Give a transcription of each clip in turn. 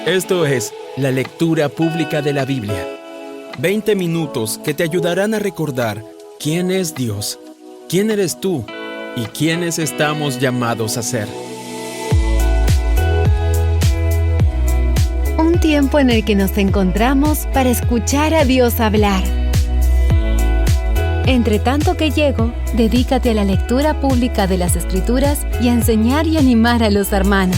Esto es la lectura pública de la Biblia. 20 minutos que te ayudarán a recordar quién es Dios, quién eres tú y quiénes estamos llamados a ser. Un tiempo en el que nos encontramos para escuchar a Dios hablar. Entre tanto que llego, dedícate a la lectura pública de las Escrituras y a enseñar y animar a los hermanos.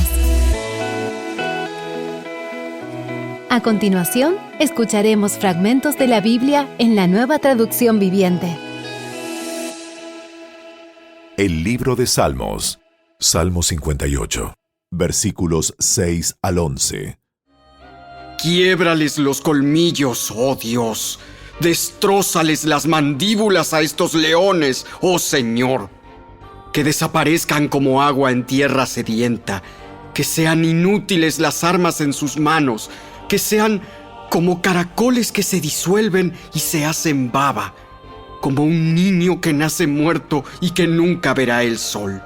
A continuación, escucharemos fragmentos de la Biblia en la Nueva Traducción Viviente. El libro de Salmos, Salmo 58, versículos 6 al 11. Quiébrales los colmillos, oh Dios. Destrózales las mandíbulas a estos leones, oh Señor. Que desaparezcan como agua en tierra sedienta. Que sean inútiles las armas en sus manos. Que sean como caracoles que se disuelven y se hacen baba. Como un niño que nace muerto y que nunca verá el sol.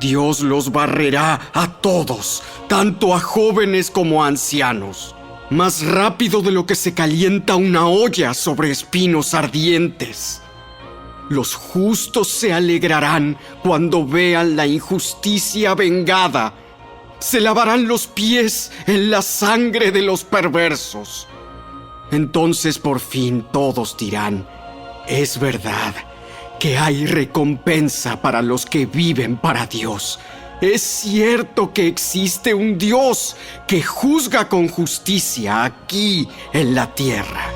Dios los barrerá a todos, tanto a jóvenes como a ancianos. Más rápido de lo que se calienta una olla sobre espinos ardientes. Los justos se alegrarán cuando vean la injusticia vengada. Se lavarán los pies en la sangre de los perversos. Entonces por fin todos dirán, es verdad que hay recompensa para los que viven para Dios. Es cierto que existe un Dios que juzga con justicia aquí en la tierra.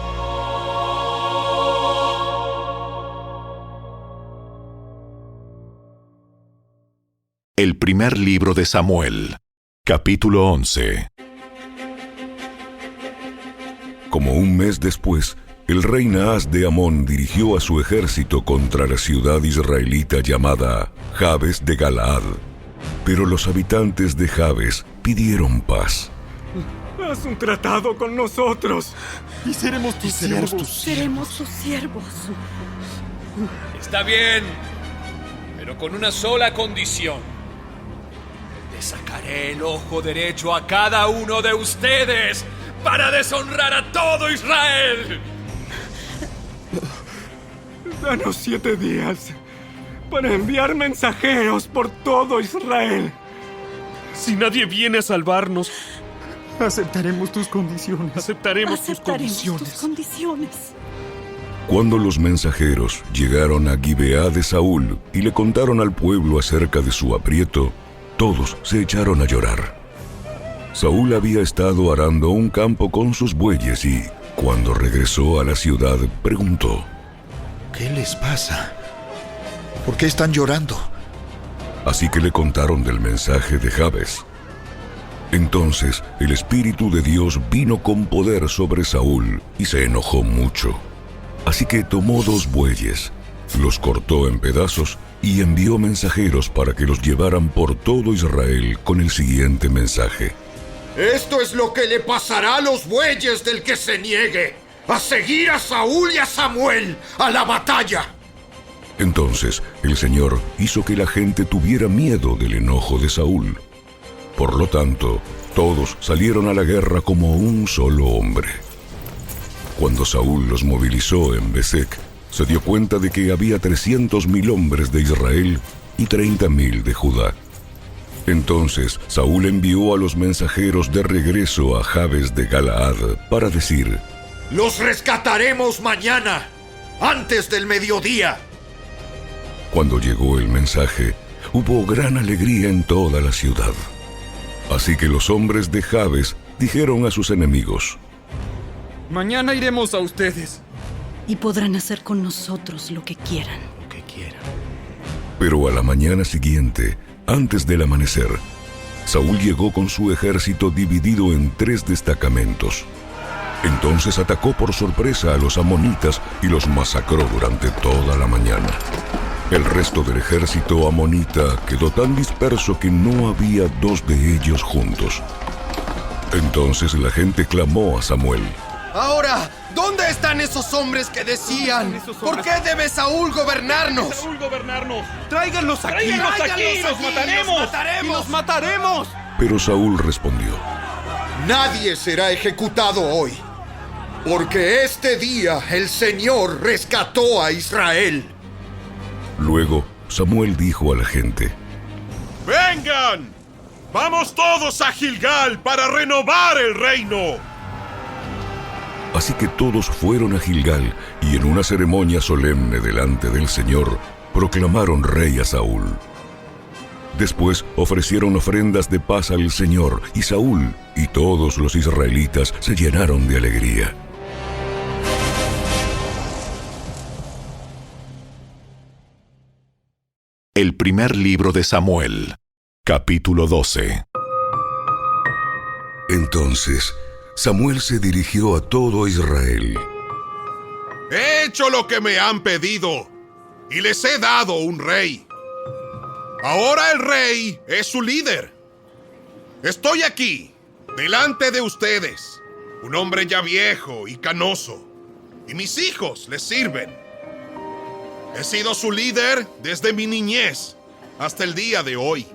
El primer libro de Samuel, capítulo 11. Como un mes después, el rey Naas de Amón dirigió a su ejército contra la ciudad israelita llamada Jabes de Galaad. Pero los habitantes de Jabes pidieron paz. Haz un tratado con nosotros y seremos tus siervos. Seremos tus siervos. Está bien, pero con una sola condición. Le sacaré el ojo derecho a cada uno de ustedes para deshonrar a todo Israel. Danos 7 días para enviar mensajeros por todo Israel. Si nadie viene a salvarnos, aceptaremos tus condiciones. Aceptaremos tus condiciones. Cuando los mensajeros llegaron a Gibeá de Saúl y le contaron al pueblo acerca de su aprieto, todos se echaron a llorar. Saúl había estado arando un campo con sus bueyes y, cuando regresó a la ciudad, preguntó: ¿Qué les pasa? ¿Por qué están llorando? Así que le contaron del mensaje de Jabes. Entonces el Espíritu de Dios vino con poder sobre Saúl y se enojó mucho. Así que tomó 2 bueyes, los cortó en pedazos y envió mensajeros para que los llevaran por todo Israel con el siguiente mensaje: Esto es lo que le pasará a los bueyes del que se niegue a seguir a Saúl y a Samuel a la batalla. Entonces el Señor hizo que la gente tuviera miedo del enojo de Saúl. Por lo tanto, todos salieron a la guerra como un solo hombre. Cuando Saúl los movilizó en Besek, se dio cuenta de que había 300,000 hombres de Israel y 30,000 de Judá. Entonces Saúl envió a los mensajeros de regreso a Jabes de Galaad para decir: Los rescataremos mañana, antes del mediodía. Cuando llegó el mensaje, hubo gran alegría en toda la ciudad. Así que los hombres de Jabes dijeron a sus enemigos: Mañana iremos a ustedes. Y podrán hacer con nosotros lo que quieran. Pero a la mañana siguiente, antes del amanecer, Saúl llegó con su ejército dividido en 3 destacamentos. Entonces atacó por sorpresa a los amonitas y los masacró durante toda la mañana. El resto del ejército amonita quedó tan disperso que no había 2 de ellos juntos. Entonces la gente clamó a Samuel: Ahora, ¿dónde están esos hombres que decían? ¿Por qué debe Saúl gobernarnos? ¡Tráiganlos aquí! ¡Los mataremos! ¡Los mataremos! Pero Saúl respondió: nadie será ejecutado hoy, porque este día el Señor rescató a Israel. Luego Samuel dijo a la gente: ¡Vengan! ¡Vamos todos a Gilgal para renovar el reino! Así que todos fueron a Gilgal, y en una ceremonia solemne delante del Señor, proclamaron rey a Saúl. Después ofrecieron ofrendas de paz al Señor, y Saúl y todos los israelitas se llenaron de alegría. El primer libro de Samuel, capítulo 12. Entonces Samuel se dirigió a todo Israel. He hecho lo que me han pedido, y les he dado un rey. Ahora el rey es su líder. Estoy aquí, delante de ustedes, un hombre ya viejo y canoso, y mis hijos les sirven. He sido su líder desde mi niñez hasta el día de hoy.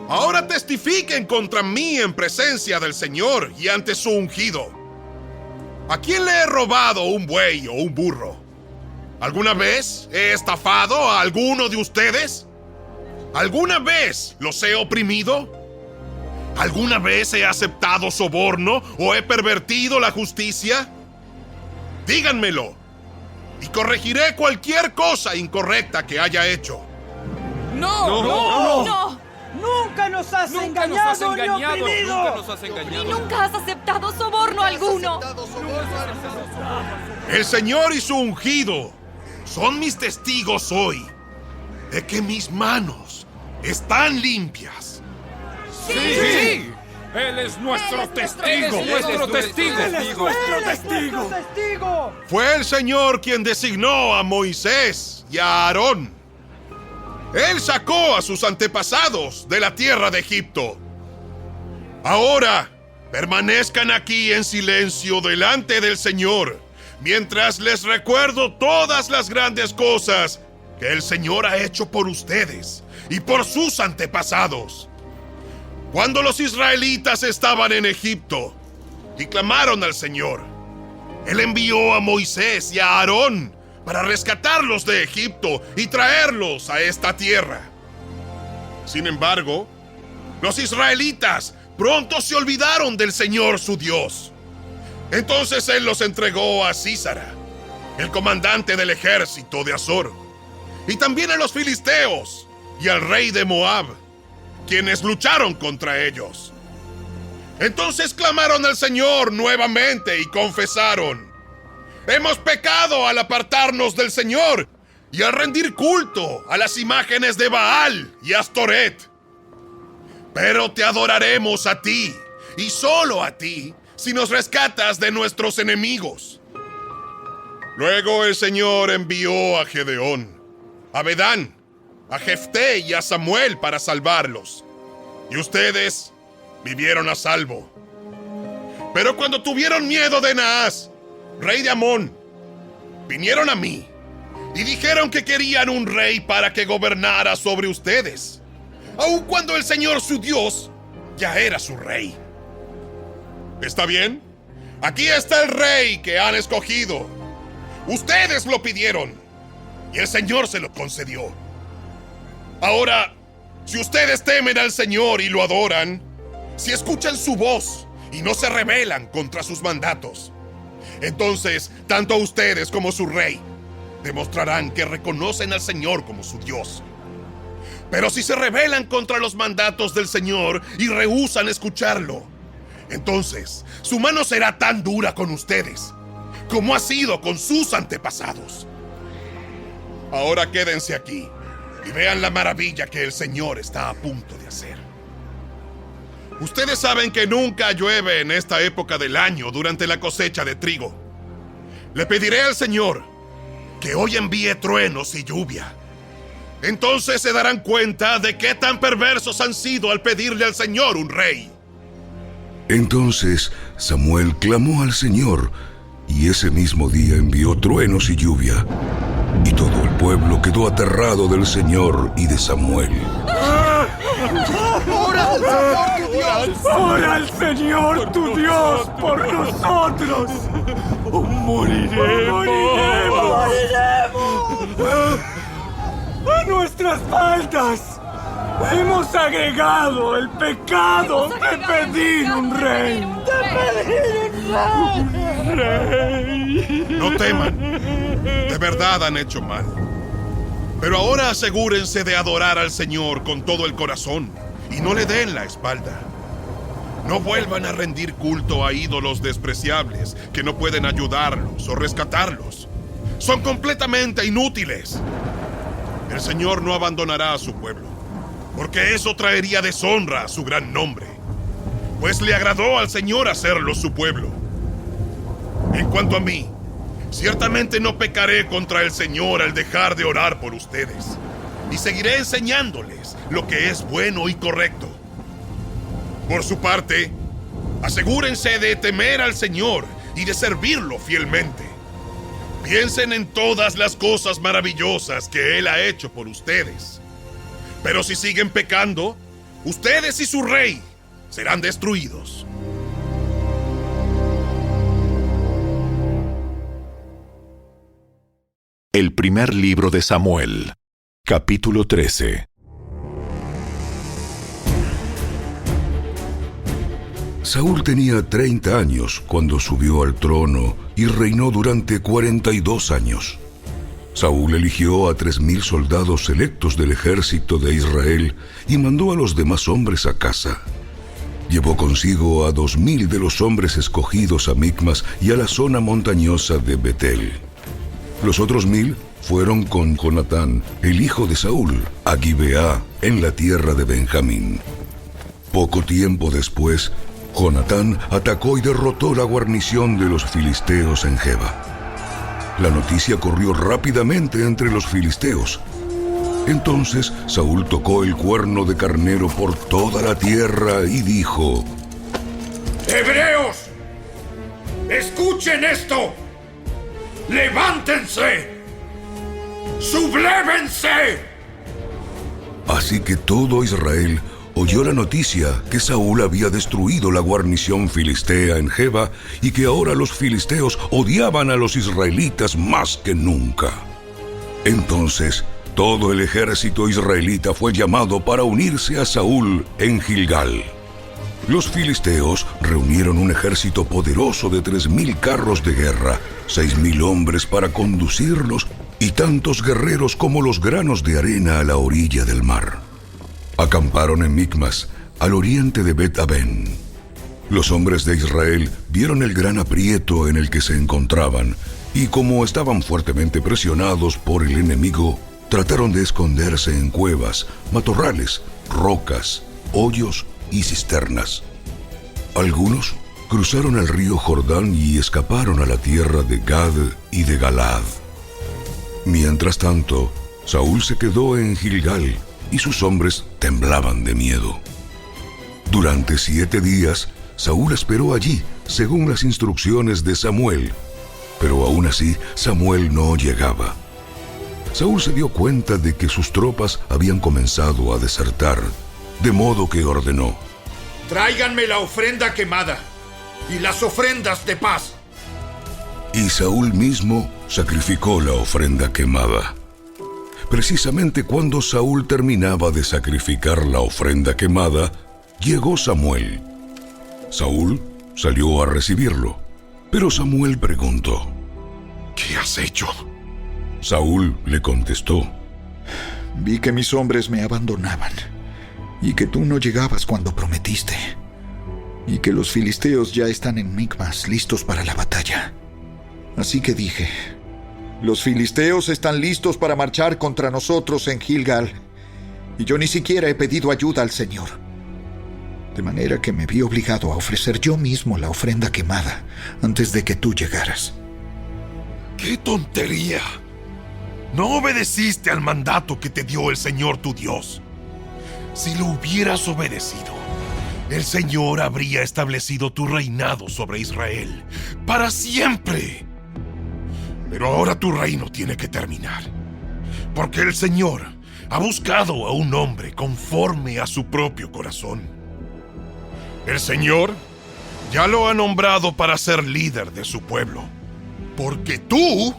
Ahora testifiquen contra mí en presencia del Señor y ante su ungido. ¿A quién le he robado un buey o un burro? ¿Alguna vez he estafado a alguno de ustedes? ¿Alguna vez los he oprimido? ¿Alguna vez he aceptado soborno o he pervertido la justicia? Díganmelo, y corregiré cualquier cosa incorrecta que haya hecho. ¡No! ¡Nunca nos has engañado ni oprimido! ¡Y nunca has aceptado soborno alguno! El Señor y su ungido son mis testigos hoy de que mis manos están limpias. ¡Sí! Él es nuestro testigo. ¡Nuestro testigo! Fue el Señor quien designó a Moisés y a Aarón. Él sacó a sus antepasados de la tierra de Egipto. Ahora, permanezcan aquí en silencio delante del Señor, mientras les recuerdo todas las grandes cosas que el Señor ha hecho por ustedes y por sus antepasados. Cuando los israelitas estaban en Egipto y clamaron al Señor, Él envió a Moisés y a Aarón para rescatarlos de Egipto y traerlos a esta tierra. Sin embargo, los israelitas pronto se olvidaron del Señor su Dios. Entonces Él los entregó a Sísara, el comandante del ejército de Azor, y también a los filisteos y al rey de Moab, quienes lucharon contra ellos. Entonces clamaron al Señor nuevamente y confesaron: hemos pecado al apartarnos del Señor y al rendir culto a las imágenes de Baal y Astoret. Pero te adoraremos a ti, y solo a ti, si nos rescatas de nuestros enemigos. Luego el Señor envió a Gedeón, a Bedán, a Jefté y a Samuel para salvarlos, y ustedes vivieron a salvo. Pero cuando tuvieron miedo de Naas, rey de Amón, vinieron a mí y dijeron que querían un rey para que gobernara sobre ustedes, aun cuando el Señor su Dios ya era su rey. ¿Está bien? Aquí está el rey que han escogido. Ustedes lo pidieron y el Señor se lo concedió. Ahora, si ustedes temen al Señor y lo adoran, si escuchan su voz y no se rebelan contra sus mandatos, entonces tanto ustedes como su rey demostrarán que reconocen al Señor como su Dios. Pero si se rebelan contra los mandatos del Señor y rehúsan escucharlo, entonces su mano será tan dura con ustedes como ha sido con sus antepasados. Ahora quédense aquí y vean la maravilla que el Señor está a punto de hacer. Ustedes saben que nunca llueve en esta época del año durante la cosecha de trigo. Le pediré al Señor que hoy envíe truenos y lluvia. Entonces se darán cuenta de qué tan perversos han sido al pedirle al Señor un rey. Entonces Samuel clamó al Señor, y ese mismo día envió truenos y lluvia, y todo el pueblo quedó aterrado del Señor y de Samuel. ¡Ora al Señor tu Dios! ¡Ora al Señor tu Dios por nosotros! ¡Moriremos! ¡A nuestras faltas hemos agregado el pecado de pedir un rey! No teman. De verdad han hecho mal. Pero ahora asegúrense de adorar al Señor con todo el corazón y no le den la espalda. No vuelvan a rendir culto a ídolos despreciables que no pueden ayudarlos o rescatarlos. Son completamente inútiles. El Señor no abandonará a su pueblo, porque eso traería deshonra a su gran nombre, pues le agradó al Señor hacerlos su pueblo. En cuanto a mí, ciertamente no pecaré contra el Señor al dejar de orar por ustedes, y seguiré enseñándoles lo que es bueno y correcto. Por su parte, asegúrense de temer al Señor y de servirlo fielmente. Piensen en todas las cosas maravillosas que Él ha hecho por ustedes. Pero si siguen pecando, ustedes y su rey serán destruidos. El primer libro de Samuel, capítulo 13. Saúl tenía 30 años cuando subió al trono y reinó durante 42 años. Saúl eligió a 3,000 soldados selectos del ejército de Israel y mandó a los demás hombres a casa. Llevó consigo a 2,000 de los hombres escogidos a Micmas y a la zona montañosa de Betel. Los otros 1,000 fueron con Jonatán, el hijo de Saúl, a Gibeá, en la tierra de Benjamín. Poco tiempo después, Jonatán atacó y derrotó la guarnición de los filisteos en Geba. La noticia corrió rápidamente entre los filisteos. Entonces Saúl tocó el cuerno de carnero por toda la tierra y dijo: ¡Hebreos! ¡Escuchen esto! ¡Levántense! ¡Sublévense! Así que todo Israel oyó la noticia que Saúl había destruido la guarnición filistea en Geba y que ahora los filisteos odiaban a los israelitas más que nunca. Entonces, todo el ejército israelita fue llamado para unirse a Saúl en Gilgal. Los filisteos reunieron un ejército poderoso de 3,000 carros de guerra, 6,000 hombres para conducirlos y tantos guerreros como los granos de arena a la orilla del mar. Acamparon en Micmas, al oriente de Bet-Aven. Los hombres de Israel vieron el gran aprieto en el que se encontraban y, como estaban fuertemente presionados por el enemigo, trataron de esconderse en cuevas, matorrales, rocas, hoyos y cisternas. Algunos cruzaron el río Jordán y escaparon a la tierra de Gad y de Galaad. Mientras tanto, Saúl se quedó en Gilgal y sus hombres temblaban de miedo. Durante 7 días, Saúl esperó allí, según las instrucciones de Samuel, pero aún así Samuel no llegaba. Saúl se dio cuenta de que sus tropas habían comenzado a desertar, de modo que ordenó: ¡Tráiganme la ofrenda quemada y las ofrendas de paz! Y Saúl mismo sacrificó la ofrenda quemada. Precisamente cuando Saúl terminaba de sacrificar la ofrenda quemada, llegó Samuel. Saúl salió a recibirlo, pero Samuel preguntó: ¿Qué has hecho? Saúl le contestó: Vi que mis hombres me abandonaban, y que tú no llegabas cuando prometiste, y que los filisteos ya están en Micmas listos para la batalla. Así que dije: los filisteos están listos para marchar contra nosotros en Gilgal, y yo ni siquiera he pedido ayuda al Señor. De manera que me vi obligado a ofrecer yo mismo la ofrenda quemada antes de que tú llegaras. ¡Qué tontería! No obedeciste al mandato que te dio el Señor tu Dios. Si lo hubieras obedecido, el Señor habría establecido tu reinado sobre Israel para siempre. Pero ahora tu reino tiene que terminar, porque el Señor ha buscado a un hombre conforme a su propio corazón. El Señor ya lo ha nombrado para ser líder de su pueblo, porque tú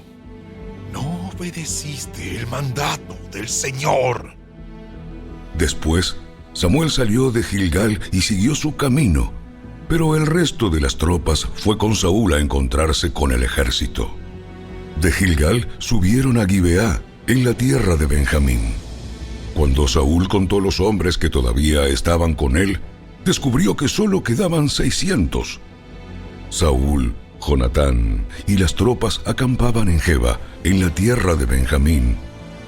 no obedeciste el mandato del Señor. Después, Samuel salió de Gilgal y siguió su camino, pero el resto de las tropas fue con Saúl a encontrarse con el ejército. De Gilgal subieron a Gibeá, en la tierra de Benjamín. Cuando Saúl contó los hombres que todavía estaban con él, descubrió que solo quedaban 600. Saúl, Jonatán y las tropas acampaban en Geba, en la tierra de Benjamín,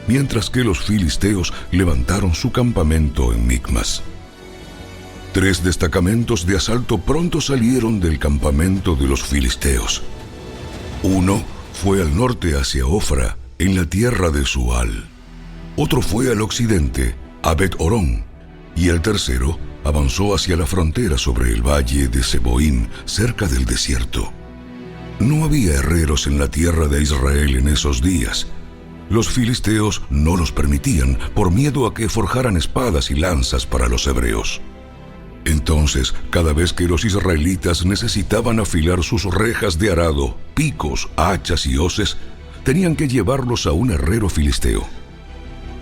mientras que los filisteos levantaron su campamento en Micmas. 3 destacamentos de asalto pronto salieron del campamento de los filisteos. Uno fue al norte hacia Ofra, en la tierra de Sual. Otro fue al occidente, a Bet-Horón, y el tercero avanzó hacia la frontera sobre el valle de Seboín, cerca del desierto. No había herreros en la tierra de Israel en esos días. Los filisteos no los permitían por miedo a que forjaran espadas y lanzas para los hebreos. Entonces, cada vez que los israelitas necesitaban afilar sus rejas de arado, picos, hachas y hoces, tenían que llevarlos a un herrero filisteo.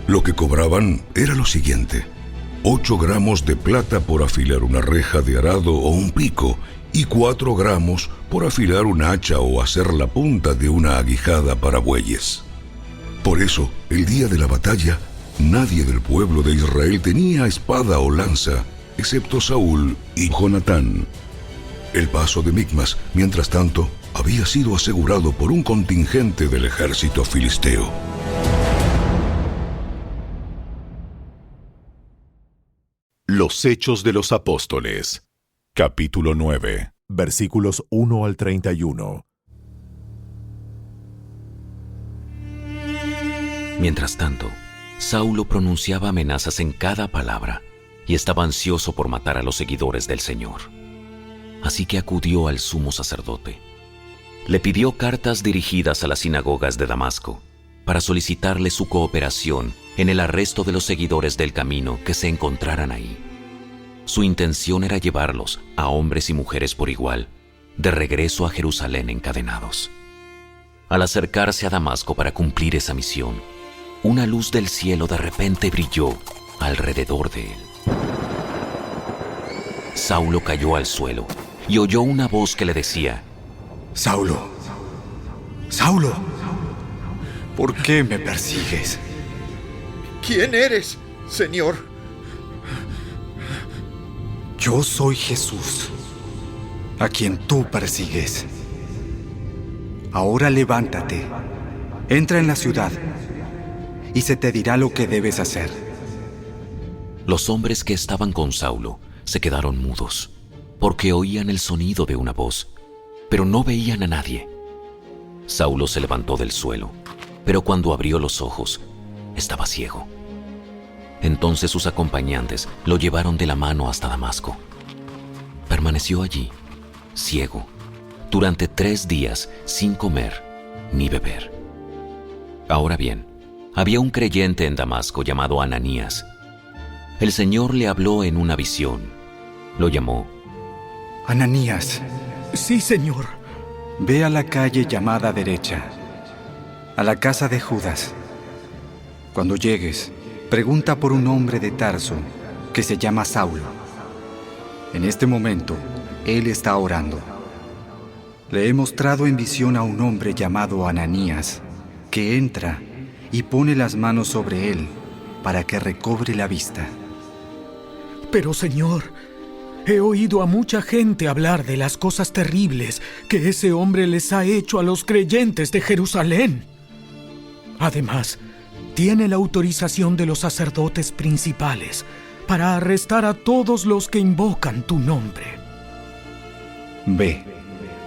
Lo que cobraban era lo siguiente: 8 gramos de plata por afilar una reja de arado o un pico, y 4 gramos por afilar un hacha o hacer la punta de una aguijada para bueyes. Por eso, el día de la batalla, nadie del pueblo de Israel tenía espada o lanza, excepto Saúl y Jonatán. El paso de Micmas, mientras tanto, había sido asegurado por un contingente del ejército filisteo. Los Hechos de los Apóstoles, capítulo 9, versículos 1 al 31. Mientras tanto, Saulo pronunciaba amenazas en cada palabra y estaba ansioso por matar a los seguidores del Señor. Así que acudió al sumo sacerdote. Le pidió cartas dirigidas a las sinagogas de Damasco para solicitarle su cooperación en el arresto de los seguidores del camino que se encontraran ahí. Su intención era llevarlos, a hombres y mujeres por igual, de regreso a Jerusalén encadenados. Al acercarse a Damasco para cumplir esa misión, una luz del cielo de repente brilló alrededor de él. Saulo cayó al suelo y oyó una voz que le decía: Saulo, Saulo, ¿por qué me persigues? ¿Quién eres, Señor? Yo soy Jesús, a quien tú persigues. Ahora levántate, entra en la ciudad, y se te dirá lo que debes hacer. Los hombres que estaban con Saulo se quedaron mudos, porque oían el sonido de una voz, pero no veían a nadie. Saulo se levantó del suelo, pero cuando abrió los ojos, estaba ciego. Entonces sus acompañantes lo llevaron de la mano hasta Damasco. Permaneció allí, ciego, durante 3 días sin comer ni beber. Ahora bien, había un creyente en Damasco llamado Ananías. El Señor le habló en una visión. Lo llamó. Ananías. Sí, Señor. Ve a la calle llamada derecha, a la casa de Judas. Cuando llegues, pregunta por un hombre de Tarso que se llama Saulo. En este momento, él está orando. Le he mostrado en visión a un hombre llamado Ananías, que entra y pone las manos sobre él para que recobre la vista. Pero, Señor, he oído a mucha gente hablar de las cosas terribles que ese hombre les ha hecho a los creyentes de Jerusalén. Además, tiene la autorización de los sacerdotes principales para arrestar a todos los que invocan tu nombre. Ve,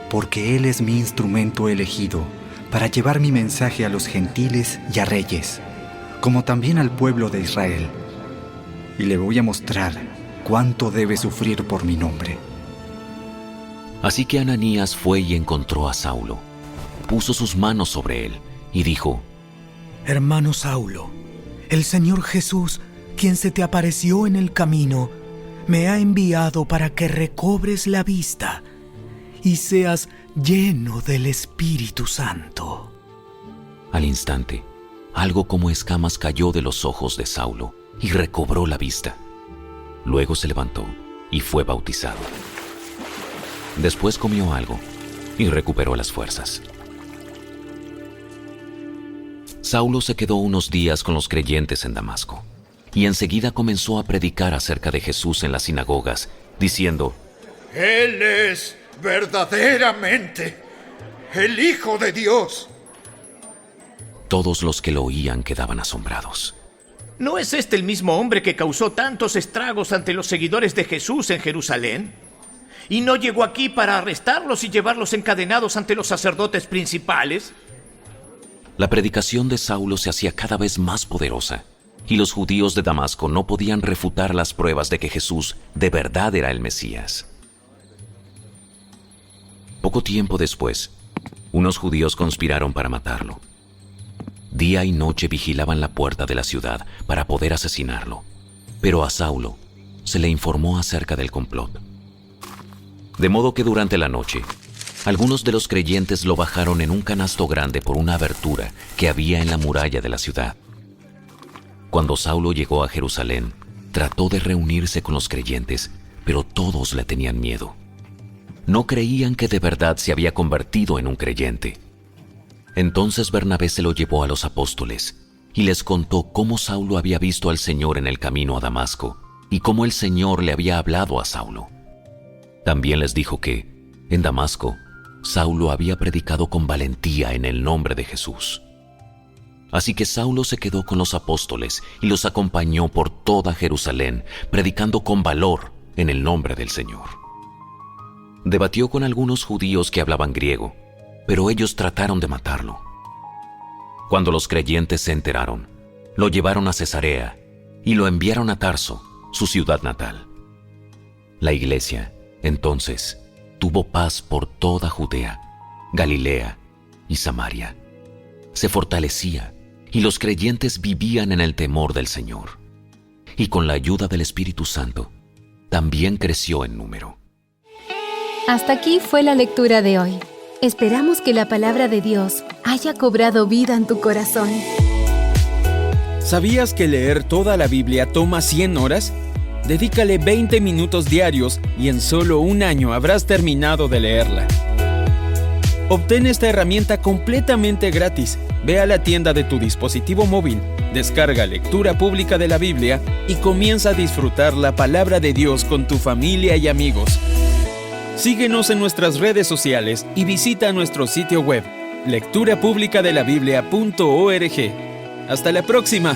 porque él es mi instrumento elegido para llevar mi mensaje a los gentiles y a reyes, como también al pueblo de Israel. Y le voy a mostrar cuánto debe sufrir por mi nombre. Así que Ananías fue y encontró a Saulo. Puso sus manos sobre él y dijo: Hermano Saulo, el Señor Jesús, quien se te apareció en el camino, me ha enviado para que recobres la vista y seas lleno del Espíritu Santo. Al instante, algo como escamas cayó de los ojos de Saulo y recobró la vista. Luego se levantó y fue bautizado. Después comió algo y recuperó las fuerzas. Saulo se quedó unos días con los creyentes en Damasco y enseguida comenzó a predicar acerca de Jesús en las sinagogas, diciendo: Él es verdaderamente el Hijo de Dios. Todos los que lo oían quedaban asombrados. ¿No es este el mismo hombre que causó tantos estragos ante los seguidores de Jesús en Jerusalén? ¿Y no llegó aquí para arrestarlos y llevarlos encadenados ante los sacerdotes principales? La predicación de Saulo se hacía cada vez más poderosa, y los judíos de Damasco no podían refutar las pruebas de que Jesús de verdad era el Mesías. Poco tiempo después, unos judíos conspiraron para matarlo. Día y noche vigilaban la puerta de la ciudad para poder asesinarlo, pero a Saulo se le informó acerca del complot. De modo que durante la noche, algunos de los creyentes lo bajaron en un canasto grande por una abertura que había en la muralla de la ciudad. Cuando Saulo llegó a Jerusalén, trató de reunirse con los creyentes, pero todos le tenían miedo. No creían que de verdad se había convertido en un creyente. Entonces Bernabé se lo llevó a los apóstoles y les contó cómo Saulo había visto al Señor en el camino a Damasco y cómo el Señor le había hablado a Saulo. También les dijo que, en Damasco, Saulo había predicado con valentía en el nombre de Jesús. Así que Saulo se quedó con los apóstoles y los acompañó por toda Jerusalén, predicando con valor en el nombre del Señor. Debatió con algunos judíos que hablaban griego, pero ellos trataron de matarlo. Cuando los creyentes se enteraron, lo llevaron a Cesarea y lo enviaron a Tarso, su ciudad natal. La iglesia, entonces, tuvo paz por toda Judea, Galilea y Samaria. Se fortalecía y los creyentes vivían en el temor del Señor. Y con la ayuda del Espíritu Santo, también creció en número. Hasta aquí fue la lectura de hoy. Esperamos que la palabra de Dios haya cobrado vida en tu corazón. ¿Sabías que leer toda la Biblia toma 100 horas? Dedícale 20 minutos diarios y en solo un año habrás terminado de leerla. Obtén esta herramienta completamente gratis. Ve a la tienda de tu dispositivo móvil, descarga Lectura Pública de la Biblia y comienza a disfrutar la palabra de Dios con tu familia y amigos. Síguenos en nuestras redes sociales y visita nuestro sitio web, lecturapublicadelabiblia.org. ¡Hasta la próxima!